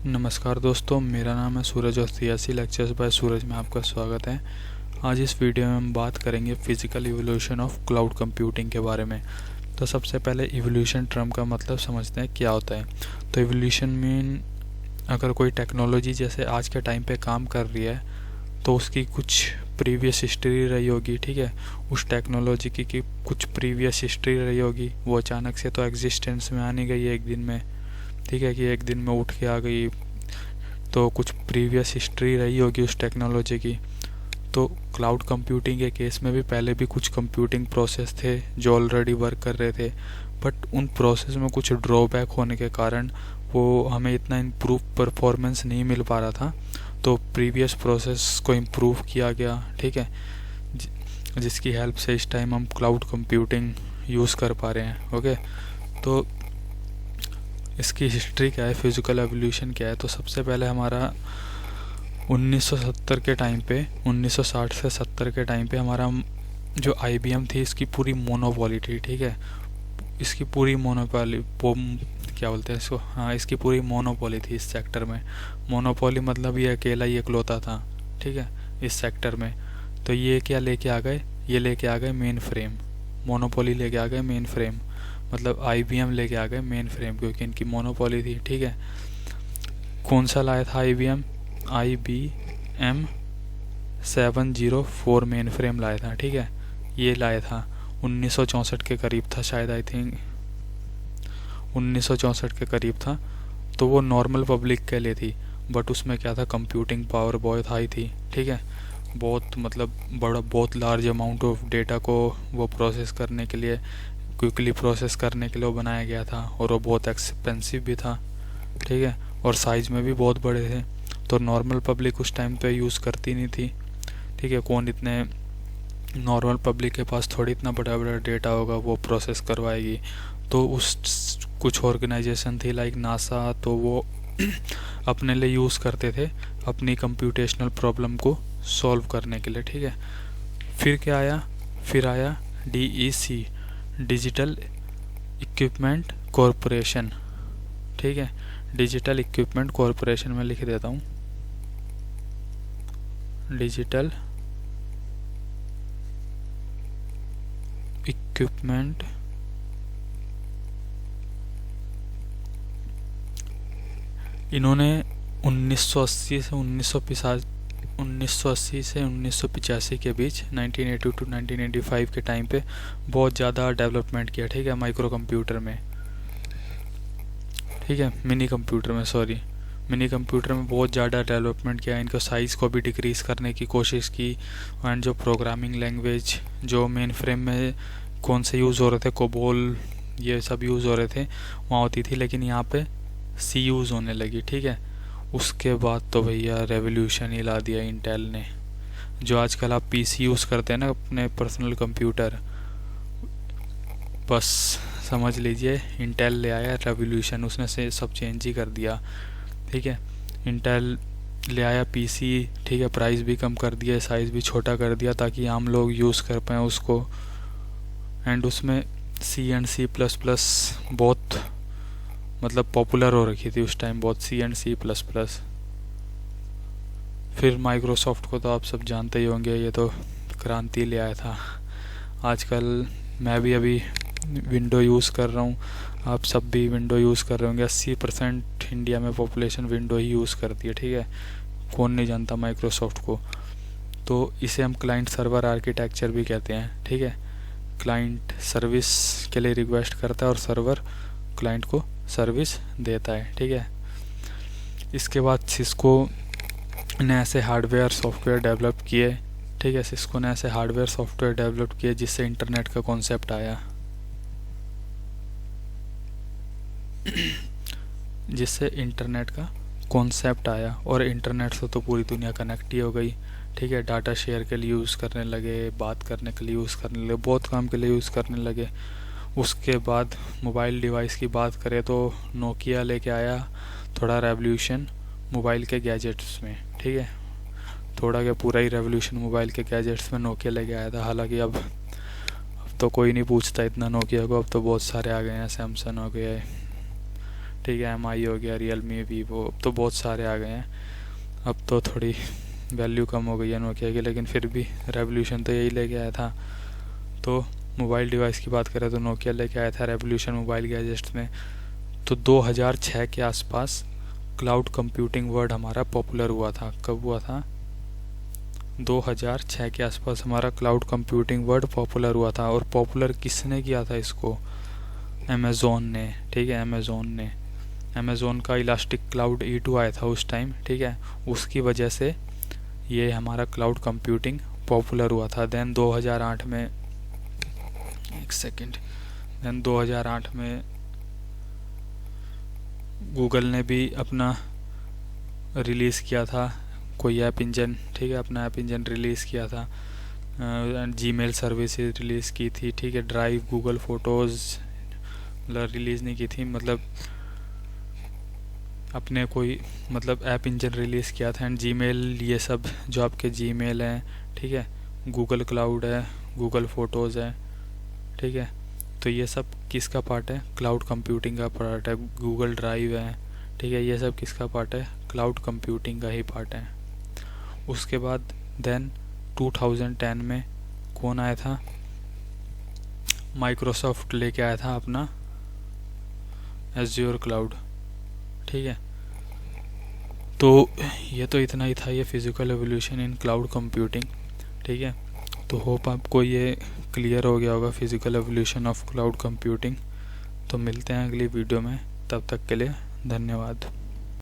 नमस्कार दोस्तों, मेरा नाम है सूरज और सियासी लेक्चर्स बाय सूरज में आपका स्वागत है। आज इस वीडियो में हम बात करेंगे physical evolution of cloud computing के बारे में। तो सबसे पहले इवोल्यूशन टर्म का मतलब समझते हैं क्या होता है। तो इवोल्यूशन मीन अगर कोई टेक्नोलॉजी जैसे आज के टाइम पे काम कर रही है तो उसकी कुछ प्रीवियस हिस्ट्री रही होगी, ठीक है। उस टेक्नोलॉजी की कुछ प्रीवियस हिस्ट्री रही होगी, वो अचानक से तो एग्जिस्टेंस में आ नहीं गई एक दिन में, ठीक है, कि एक दिन में उठ के आ गई। तो कुछ प्रीवियस हिस्ट्री रही होगी उस टेक्नोलॉजी की। तो क्लाउड कंप्यूटिंग के केस में भी पहले भी कुछ कंप्यूटिंग प्रोसेस थे जो ऑलरेडी वर्क कर रहे थे, बट उन प्रोसेस में कुछ ड्रॉबैक होने के कारण वो हमें इतना इम्प्रूव परफॉर्मेंस नहीं मिल पा रहा था। तो प्रीवियस प्रोसेस को इम्प्रूव किया गया, ठीक है, जिसकी हेल्प से इस टाइम हम क्लाउड कंप्यूटिंग यूज़ कर पा रहे हैं। ओके, तो इसकी हिस्ट्री क्या है, फिज़िकल एवोल्यूशन क्या है। तो सबसे पहले हमारा 1970 के टाइम पे, 1960 से 70 के टाइम पे हमारा जो IBM थी इसकी पूरी मोनोपोली थी, ठीक है। इसकी पूरी मोनोपोली क्या बोलते हैं इसको, हाँ, इसकी पूरी मोनोपोली थी इस सेक्टर में। मोनोपोली मतलब ये अकेला ही इकलौता था, ठीक है, इस सेक्टर में। तो ये क्या लेके आ गए, ये लेके आ गए मेन फ्रेम। मोनोपोली लेके आ गए मेन फ्रेम, मतलब IBM लेके आ गए मेन फ्रेम, क्योंकि इनकी मोनोपोली थी, ठीक है। कौन सा लाया था IBM 704 मेन फ्रेम लाया था, ठीक है। ये लाया था 1964 के करीब था शायद, आई थिंक 1964 के करीब था। तो वो नॉर्मल पब्लिक के लिए थी, बट उसमें क्या था, कंप्यूटिंग पावर बहुत हाई थी, ठीक है। बहुत मतलब बड़ा, बहुत लार्ज अमाउंट ऑफ डेटा को वो प्रोसेस करने के लिए, क्विकली प्रोसेस करने के लिए वो बनाया गया था, और वो बहुत एक्सपेंसिव भी था, ठीक है, और साइज़ में भी बहुत बड़े थे। तो नॉर्मल पब्लिक उस टाइम पे यूज़ करती नहीं थी, ठीक है। कौन इतने नॉर्मल पब्लिक के पास थोड़ी इतना बड़ा बड़ा डेटा होगा वो प्रोसेस करवाएगी। तो उस कुछ ऑर्गेनाइजेशन थी लाइक नासा, तो वो अपने लिए यूज़ करते थे अपनी कंप्यूटेशनल प्रॉब्लम को सॉल्व करने के लिए, ठीक है। फिर क्या आया, फिर आया DEC, डिजिटल इक्विपमेंट कॉरपोरेशन, ठीक है। डिजिटल इक्विपमेंट कॉरपोरेशन में लिख देता हूँ, डिजिटल इक्विपमेंट इन्होंने 1980 से 1985 के बीच, 1982 टू 1985 के टाइम पे बहुत ज़्यादा डेवलपमेंट किया, ठीक है, माइक्रो कंप्यूटर में, ठीक है, मिनी कंप्यूटर में बहुत ज़्यादा डेवलपमेंट किया। इनका साइज़ को भी डिक्रीज़ करने की कोशिश की। एंड जो प्रोग्रामिंग लैंग्वेज जो मेन फ्रेम में कौन से यूज़ हो रहे थे, कोबोल ये सब यूज़ हो रहे थे, वहाँ होती थी, लेकिन यहाँ पे C यूज़ होने लगी, ठीक है। उसके बाद तो भैया रेवोल्यूशन ही ला दिया इंटेल ने। जो आजकल आप PC यूज़ करते हैं ना, अपने पर्सनल कंप्यूटर, बस समझ लीजिए इंटेल ले आया रेवोल्यूशन, उसने से सब चेंज ही कर दिया, ठीक है। इंटेल ले आया PC, ठीक है, प्राइस भी कम कर दिया, साइज़ भी छोटा कर दिया ताकि आम लोग यूज़ कर पाएँ उसको। एंड उसमें C एंड C++ बहुत मतलब पॉपुलर हो रखी थी उस टाइम, बहुत C एंड C++। फिर माइक्रोसॉफ्ट को तो आप सब जानते ही होंगे, ये तो क्रांति ले आया था। आजकल मैं भी अभी विंडो यूज़ कर रहा हूँ, आप सब भी विंडो यूज़ कर रहे होंगे। 80% इंडिया में पॉपुलेशन विंडो ही यूज़ करती है, ठीक है। कौन नहीं जानता माइक्रोसॉफ्ट को। तो इसे हम क्लाइंट सर्वर आर्किटेक्चर भी कहते हैं, ठीक है। क्लाइंट सर्विस के लिए रिक्वेस्ट करता है और सर्वर क्लाइंट को सर्विस देता है, ठीक है। इसके बाद सिस्को ने ऐसे हार्डवेयर सॉफ्टवेयर डेवलप किए, ठीक है, सिस्को ने ऐसे हार्डवेयर सॉफ्टवेयर डेवलप किए जिससे इंटरनेट का कॉन्सेप्ट आया, जिससे इंटरनेट का कॉन्सेप्ट आया। और इंटरनेट से तो पूरी दुनिया कनेक्ट ही हो गई, ठीक है। डाटा शेयर के लिए यूज़ करने लगे, बात करने के लिए यूज़ करने लगे, बहुत काम के लिए यूज़ करने लगे। उसके बाद मोबाइल डिवाइस की बात करें तो नोकिया लेके आया थोड़ा रेवोल्यूशन मोबाइल के गैजेट्स में, ठीक है। थोड़ा क्या, पूरा ही रेवोल्यूशन मोबाइल के गैजेट्स में नोकिया लेके आया था। हालांकि अब तो कोई नहीं पूछता इतना नोकिया को, अब तो बहुत सारे आ गए हैं, सैमसंग हो गया है, ठीक है, MI हो गया, रियलमी, वीवो, अब तो बहुत सारे आ गए हैं। अब तो थोड़ी वैल्यू कम हो गई है नोकिया की, लेकिन फिर भी रेवोल्यूशन तो यही लेके आया था। तो मोबाइल डिवाइस की बात करें तो नोकिया लेके आया था रेवोल्यूशन मोबाइल गैजेट्स में। तो 2006 के आसपास क्लाउड कंप्यूटिंग वर्ड हमारा पॉपुलर हुआ था। कब हुआ था? 2006 के आसपास हमारा क्लाउड कंप्यूटिंग वर्ड पॉपुलर हुआ था। और पॉपुलर किसने किया था इसको? अमेज़ॉन ने। ठीक है, अमेज़ॉन ने, अमेज़ॉन का इलास्टिक क्लाउड E2 आया था उस टाइम। ठीक है, उसकी वजह से ये हमारा क्लाउड कंप्यूटिंग पॉपुलर हुआ था। देन 2008 में, एक सेकेंड, देन 2008 में गूगल ने भी अपना रिलीज़ किया था कोई ऐप इंजन। ठीक है, अपना ऐप इंजन रिलीज़ किया था। जीमेल सर्विसेज रिलीज़ की थी। ठीक है, ड्राइव, गूगल फ़ोटोज़ मतलब रिलीज़ नहीं की थी, मतलब अपने कोई मतलब ऐप इंजन रिलीज़ किया था। एंड जीमेल, ये सब जो आपके जीमेल हैं, ठीक है, गूगल क्लाउड है, गूगल फ़ोटोज़ है, ठीक है, तो ये सब किसका पार्ट है? क्लाउड कंप्यूटिंग का पार्ट है। गूगल ड्राइव है, ठीक है, ये सब किसका पार्ट है? क्लाउड कंप्यूटिंग का ही पार्ट है। उसके बाद देन 2010 में कौन आया था? माइक्रोसॉफ्ट लेके आया था अपना एज़्योर क्लाउड। ठीक है, तो ये तो इतना ही था, ये फिज़िकल एवोल्यूशन इन क्लाउड कंप्यूटिंग। ठीक है, तो होप आपको ये क्लियर हो गया होगा physical evolution of cloud computing. तो मिलते हैं अगली वीडियो में, तब तक के लिए धन्यवाद।